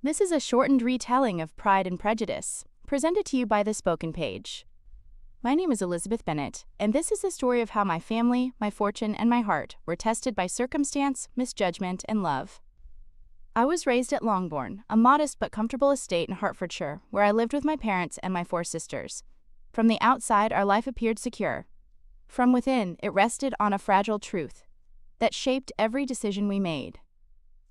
This is a shortened retelling of Pride and Prejudice, presented to you by the Spoken Page. My name is Elizabeth Bennett, and this is the story of how my family, my fortune, and my heart were tested by circumstance, misjudgment, and love. I was raised at Longbourn, a modest but comfortable estate in Hertfordshire, where I lived with my parents and my 4 sisters. From the outside, our life appeared secure. From within, it rested on a fragile truth that shaped every decision we made.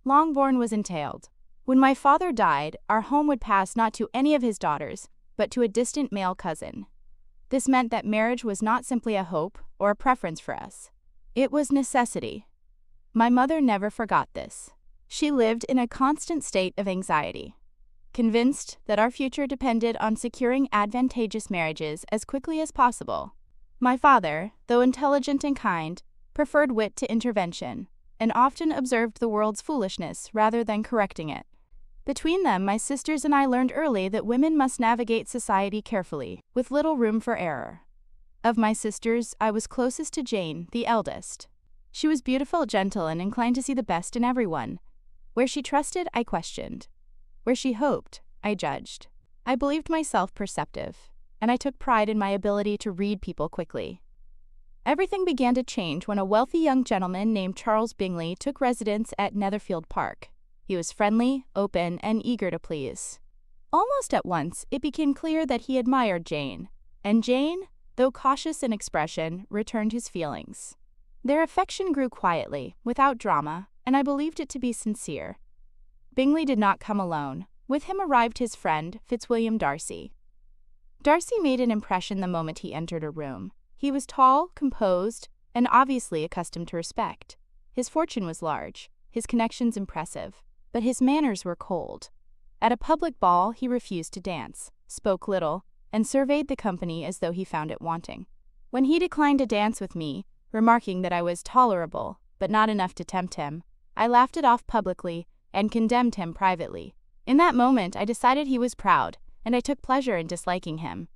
Longbourn was entailed. When my father died, our home would pass not to any of his daughters, but to a distant male cousin. This meant that marriage was not simply a hope or a preference for us. It was necessity. My mother never forgot this. She lived in a constant state of anxiety, convinced that our future depended on securing advantageous marriages as quickly as possible. My father, though intelligent and kind, preferred wit to intervention, and often observed the world's foolishness rather than correcting it. Between them, my sisters and I learned early that women must navigate society carefully, with little room for error. Of my sisters, I was closest to Jane, the eldest. She was beautiful, gentle, and inclined to see the best in everyone. Where she trusted, I questioned. Where she hoped, I judged. I believed myself perceptive, and I took pride in my ability to read people quickly. Everything began to change when a wealthy young gentleman named Charles Bingley took residence at Netherfield Park. He was friendly, open, and eager to please. Almost at once, it became clear that he admired Jane, and Jane, though cautious in expression, returned his feelings. Their affection grew quietly, without drama, and I believed it to be sincere. Bingley did not come alone. With him arrived his friend, Fitzwilliam Darcy. Darcy made an impression the moment he entered a room. He was tall, composed, and obviously accustomed to respect. His fortune was large, his connections impressive, but his manners were cold. At a public ball, he refused to dance, spoke little, and surveyed the company as though he found it wanting. When he declined to dance with me, remarking that I was tolerable, but not enough to tempt him, I laughed it off publicly and condemned him privately. In that moment, I decided he was proud, and I took pleasure in disliking him.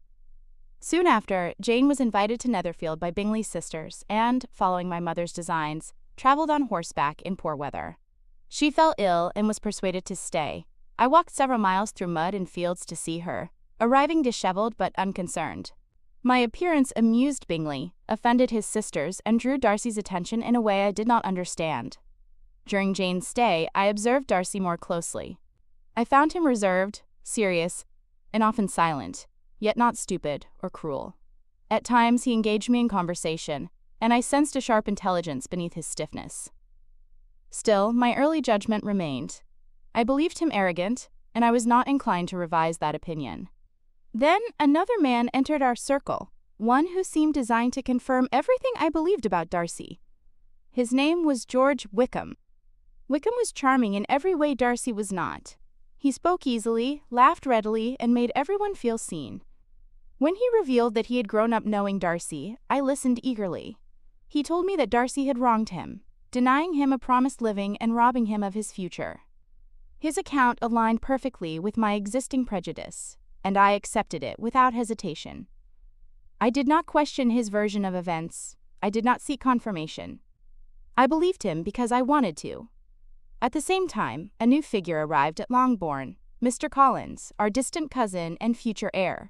Soon after, Jane was invited to Netherfield by Bingley's sisters and, following my mother's designs, traveled on horseback in poor weather. She fell ill and was persuaded to stay. I walked several miles through mud and fields to see her, arriving disheveled but unconcerned. My appearance amused Bingley, offended his sisters, and drew Darcy's attention in a way I did not understand. During Jane's stay, I observed Darcy more closely. I found him reserved, serious, and often silent, yet not stupid or cruel. At times he engaged me in conversation, and I sensed a sharp intelligence beneath his stiffness. Still, my early judgment remained. I believed him arrogant, and I was not inclined to revise that opinion. Then another man entered our circle, one who seemed designed to confirm everything I believed about Darcy. His name was George Wickham. Wickham was charming in every way Darcy was not. He spoke easily, laughed readily, and made everyone feel seen. When he revealed that he had grown up knowing Darcy, I listened eagerly. He told me that Darcy had wronged him, denying him a promised living and robbing him of his future. His account aligned perfectly with my existing prejudice, and I accepted it without hesitation. I did not question his version of events. I did not seek confirmation. I believed him because I wanted to. At the same time, a new figure arrived at Longbourn, Mr. Collins, our distant cousin and future heir.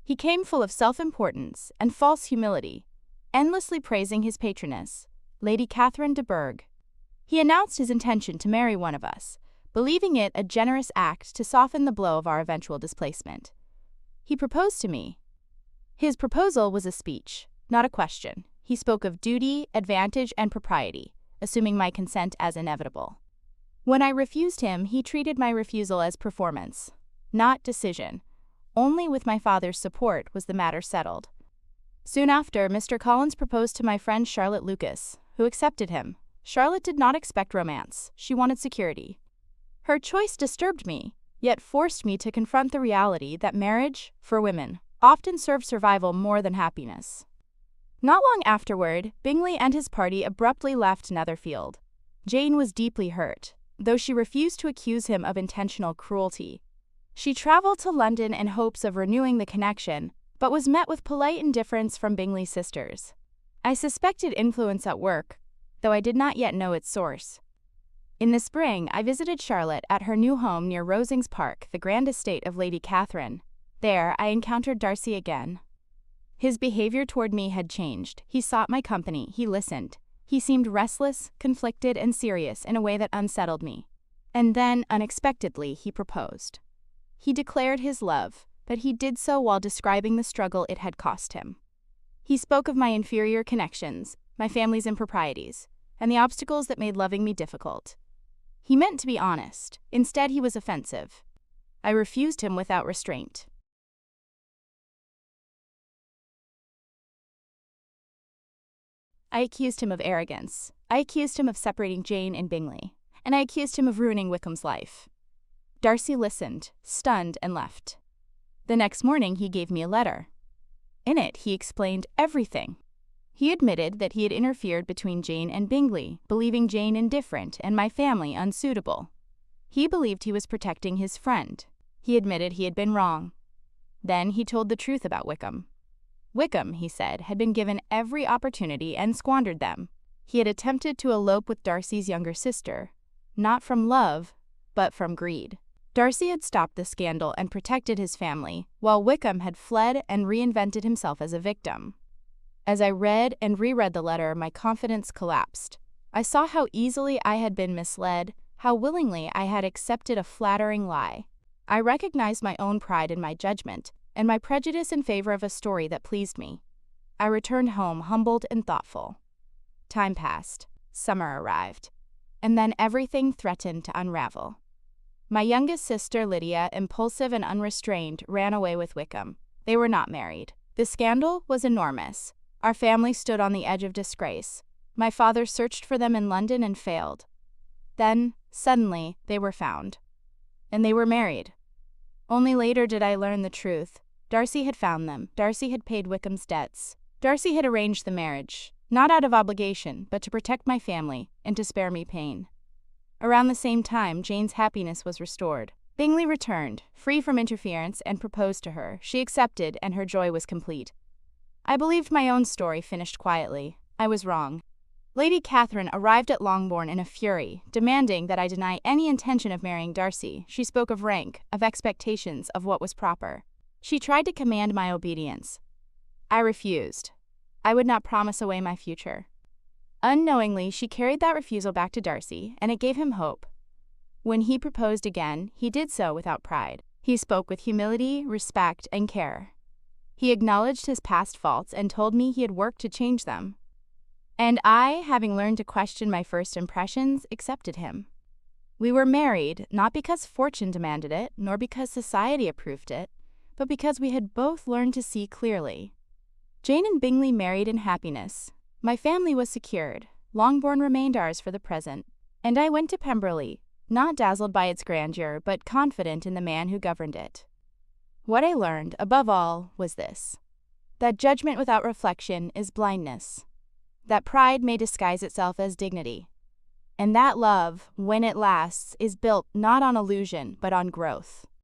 He came full of self-importance and false humility, endlessly praising his patroness, Lady Catherine de Bourgh. He announced his intention to marry one of us, believing it a generous act to soften the blow of our eventual displacement. He proposed to me. His proposal was a speech, not a question. He spoke of duty, advantage, and propriety, assuming my consent as inevitable. When I refused him, he treated my refusal as performance, not decision. Only with my father's support was the matter settled. Soon after, Mr. Collins proposed to my friend Charlotte Lucas, who accepted him. Charlotte did not expect romance. She wanted security. Her choice disturbed me, yet forced me to confront the reality that marriage, for women, often served survival more than happiness. Not long afterward, Bingley and his party abruptly left Netherfield. Jane was deeply hurt, though she refused to accuse him of intentional cruelty. She traveled to London in hopes of renewing the connection, but was met with polite indifference from Bingley's sisters. I suspected influence at work, though I did not yet know its source. In the spring, I visited Charlotte at her new home near Rosings Park, the grand estate of Lady Catherine. There, I encountered Darcy again. His behavior toward me had changed. He sought my company, he listened. He seemed restless, conflicted, and serious in a way that unsettled me. And then, unexpectedly, he proposed. He declared his love, but he did so while describing the struggle it had cost him. He spoke of my inferior connections, my family's improprieties, and the obstacles that made loving me difficult. He meant to be honest. Instead, he was offensive. I refused him without restraint. I accused him of arrogance. I accused him of separating Jane and Bingley. And I accused him of ruining Wickham's life. Darcy listened, stunned, and left. The next morning, he gave me a letter. In it, he explained everything. He admitted that he had interfered between Jane and Bingley, believing Jane indifferent and my family unsuitable. He believed he was protecting his friend. He admitted he had been wrong. Then he told the truth about Wickham. Wickham, he said, had been given every opportunity and squandered them. He had attempted to elope with Darcy's younger sister, not from love, but from greed. Darcy had stopped the scandal and protected his family, while Wickham had fled and reinvented himself as a victim. As I read and reread the letter, my confidence collapsed. I saw how easily I had been misled, how willingly I had accepted a flattering lie. I recognized my own pride in my judgment, and my prejudice in favor of a story that pleased me. I returned home humbled and thoughtful. Time passed. Summer arrived. And then everything threatened to unravel. My youngest sister, Lydia, impulsive and unrestrained, ran away with Wickham. They were not married. The scandal was enormous. Our family stood on the edge of disgrace. My father searched for them in London and failed. Then, suddenly, they were found. And they were married. Only later did I learn the truth. Darcy had found them. Darcy had paid Wickham's debts. Darcy had arranged the marriage, not out of obligation, but to protect my family and to spare me pain. Around the same time, Jane's happiness was restored. Bingley returned, free from interference, and proposed to her. She accepted, and her joy was complete. I believed my own story finished quietly. I was wrong. Lady Catherine arrived at Longbourn in a fury, demanding that I deny any intention of marrying Darcy. She spoke of rank, of expectations, of what was proper. She tried to command my obedience. I refused. I would not promise away my future. Unknowingly, she carried that refusal back to Darcy, and it gave him hope. When he proposed again, he did so without pride. He spoke with humility, respect, and care. He acknowledged his past faults and told me he had worked to change them. And I, having learned to question my first impressions, accepted him. We were married, not because fortune demanded it, nor because society approved it, but because we had both learned to see clearly. Jane and Bingley married in happiness. My family was secured. Longbourn remained ours for the present. And I went to Pemberley, not dazzled by its grandeur, but confident in the man who governed it. What I learned, above all, was this: that judgment without reflection is blindness, that pride may disguise itself as dignity, and that love, when it lasts, is built not on illusion, but on growth.